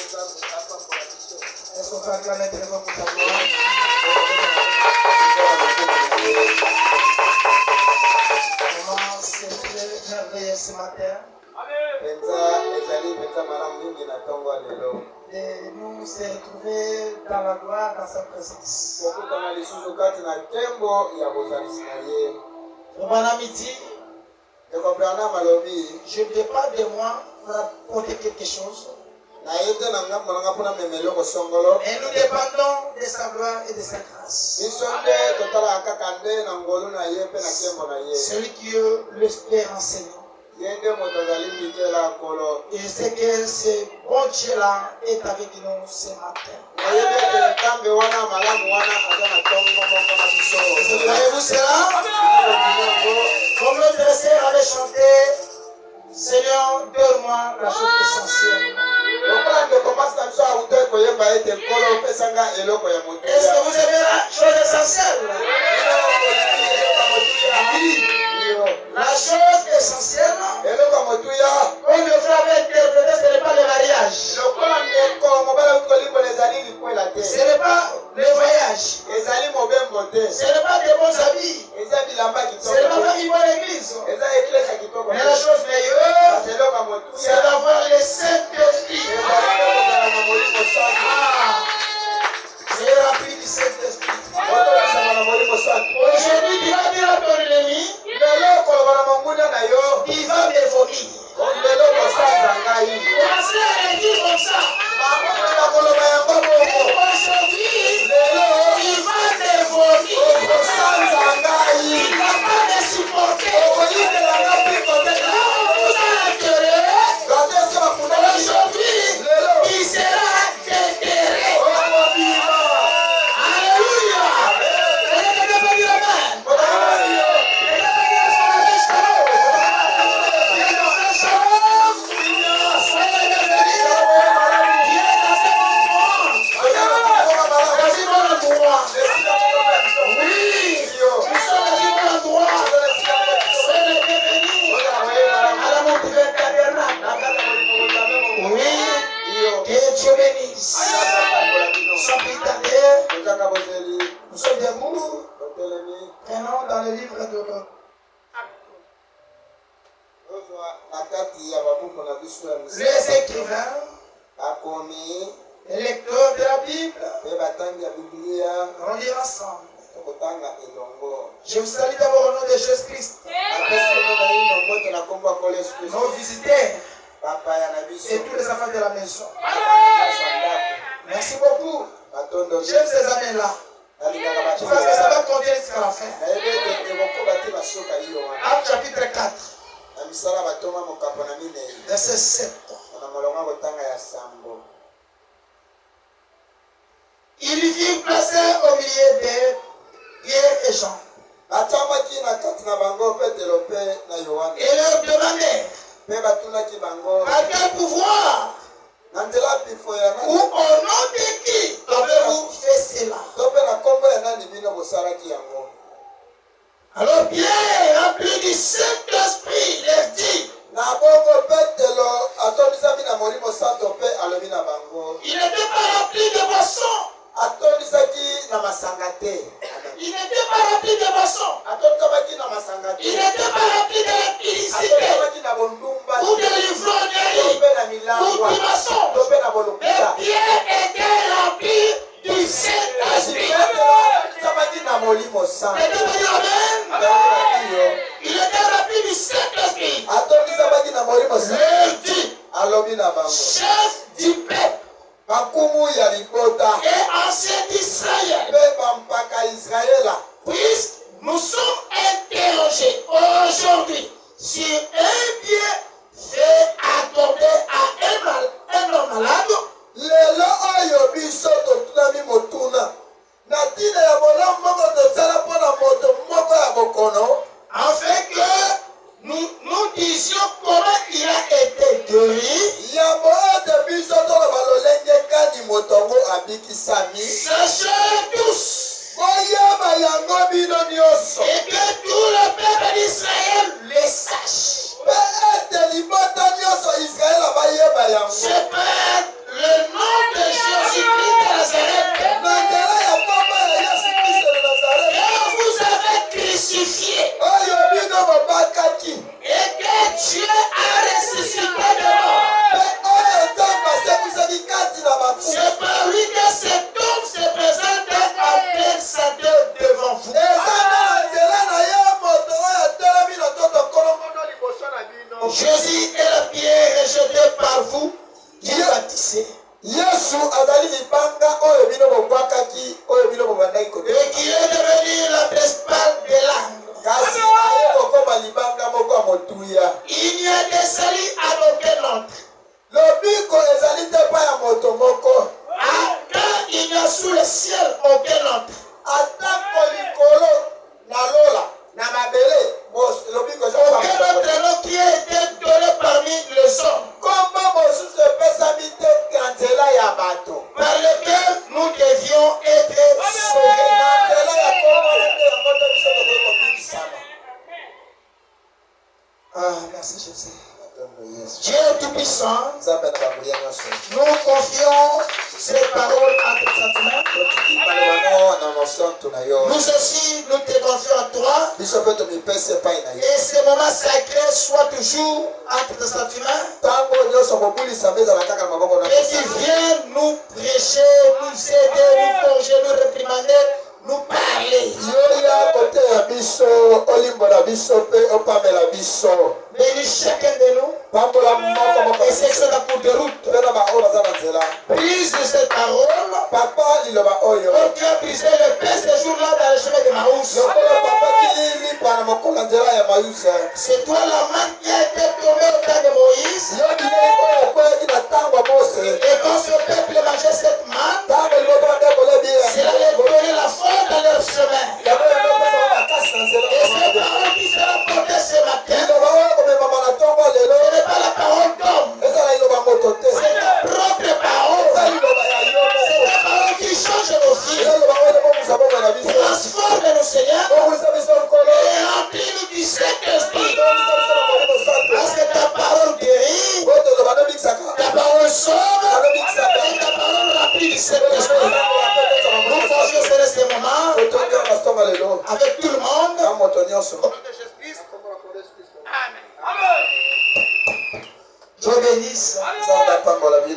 Est-ce qu'on peut acclamer très fort pour sa gloire? Comment c'est très merveilleux ce matin de nous se retrouver dans la gloire, dans sa présence. Mon ami dit, je ne dépends de moi pour apporter quelque chose. Et nous dépendons de sa gloire et de sa grâce. Celui qui l'espère en Seigneur. Et je sais que ce bon Dieu-là est avec nous ce matin. Voyez-vous cela? Comme notre sœur avait chanté, Seigneur, donne-moi la chose essentielle. Est-ce que vous aimez la chose essentielle? La chose essentielle, comme le frère avait interprété, ce n'est pas le mariage. Ce n'est pas le voyage. Ce n'est pas des bons habits. Ce n'est pas faire une bonne église. Mais la chose meilleure, c'est d'avoir le Saint-Esprit. C'est rempli du Saint-Esprit. Aujourd'hui, tu vas dire à ton ennemi, il va me vomir. Commencez à le dire comme ça. Aujourd'hui, il va me vomir. Il ne va pas me supporter. Aujourd'hui, il sera déterré. Alléluia. Nous sommes debout. Prenons dans le livre de les écrivains, les lecteurs de la Bible, on lit ensemble. Je vous salue d'abord au nom de Jésus-Christ. Nos visiteurs et tous les enfants de la maison. Merci beaucoup. J'aime ces années-là. Je pense que ça va continuer jusqu'à la fin. Acte chapitre 4. Verset 7. Il vit placé au milieu de Pierre et Jean. Et leur demandait par quel pouvoir ou au nom de qui avez-vous fait cela? Alors Pierre, rempli du Saint-Esprit, leur dit, il n'était pas rempli de boisson. Il n'était pas rempli de boisson. Il n'était pas rempli d'électricité ou de l'ivrognerie ou du maçon. Mais Pierre était rempli du Saint-Esprit. Il était rempli du Saint-Esprit. Chef du peuple et ancien d'Israël, puisque nous sommes interrogés aujourd'hui sur un bien fait accorder à un homme malade, afin que nous disions comment il a été guéri. Sachez tous et que tout le peuple d'Israël le sache. C'est par le nom laissé. Yesu azali libanga oyo bino bobwakaki oyo bino bobandaki ko. Et qui est devenu la principale des langues. Kasi aye kokoma libanga moko ya motuya. Il n'y a des salis à aucun autre. Lobiko ezali te pa ya moto moko. Quand il n'y a sous le ciel aucun autre. Atako likolo na lola na mabele lobiko ezali pa aucun autre nom qui a été donné parmi les hommes. Comment mosusu epesami te na nzela ya bato. Par lequel nous devions être sauvés. Na nzela ya kombo nde yango nde biso tokoki kobikisama. Merci Jésus. Dieu Tout-Puissant, Nzambe na banguya nyonso. nous confions ces paroles à tes sentiments. Nous aussi, nous te confions à toi. Biso pe tomipesi epai na ye. Et ces moments sacrés soient toujours entre tes sentiments. Ntango nyonso mobulisama ezala kaka na maboko na Et tu viens nous prêcher, nous aider, nous corriger, nous réprimander, nous parler. yoya kote ya biso olimbola biso pe opamela biso. Bénis chacun de nous. Pambola moko moko Et c'est sur la cour de route. mpe na baoyo baza na nzela. Prise de cette parole. Papa liloba oyo Comme tu as brisé le pain ce jour-là dans le chemin de Maús. lokola papa kilipa na mokolo nzela ya mayusa. C'est toi la main qui a été tombée au temps de Moïse. yo bilei oyo ekweyaki na ntango ya mose. Et quand ce peuple mangeait cette manne, ntango liboto bandekole cela leur donnait la force dans leur chemin. yango elopesa makasi na nzela. Et cette parole qui sera portée ce matin, liloba oyo komemama na ntongo lelo ce n'est pas la parole d'homme. ezala liloba moto te. C'est ta propre eza parole. liloba ya yo C'est moko. ta parole qui change nos vies. eza liloba oyo ebongisa bomoi na biso. Transforme-nous, Seigneur. bongisa biso nkolo. Et remplis-nous du Saint-Esprit. bongisa biso na molimo santo. Parce que ta parole guérit, oyo toloba nobikisaka. ta parole sauve, et ta parole remplit du Saint-Esprit. Nous confions ce moment otongela na stonga lelo avec tout le monde. na moto nyonso. Dieu bénisse. nzambe apambola bino.